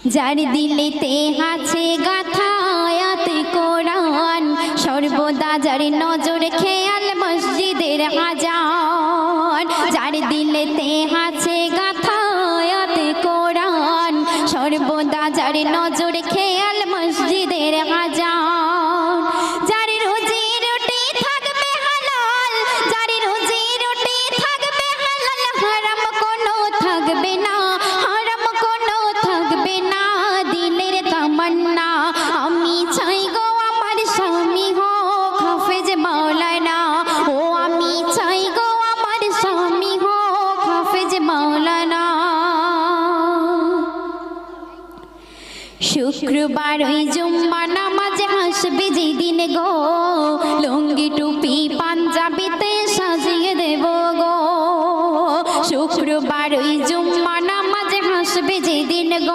যার দিলেতে আছে গাথা আয়াতে কোরআন, সর্বদা যার নজর খেয়াল মসজিদের আজান। যার দিলেতে আছে গাথা আয়াতে কোরআন, সর্বদা যার নজর খেয়াল মসজিদের আজান। যার রুজি রুটি থাকবে হালাল, যার রুজি রুটি থাকবে হালাল, হারাম কোনো থাকবে না, হারাম কোনো থাকবে না। দিলের তামান্না আমি চাই গো আমার স্বামী হোক হাফেজ মাওলানা, ও আমি চাই গো আমার স্বামী হোক হাফেজ মাওলানা। শুক্রবার ওই জুম্মা নামাজ হাসবে যেদিন গো, লুঙ্গি টুপি পাঞ্জাবিতে সাজিয়ে দেব গো। শুক্রবার ওই জুম্মা নামাজ হাসবে যেদিন গো।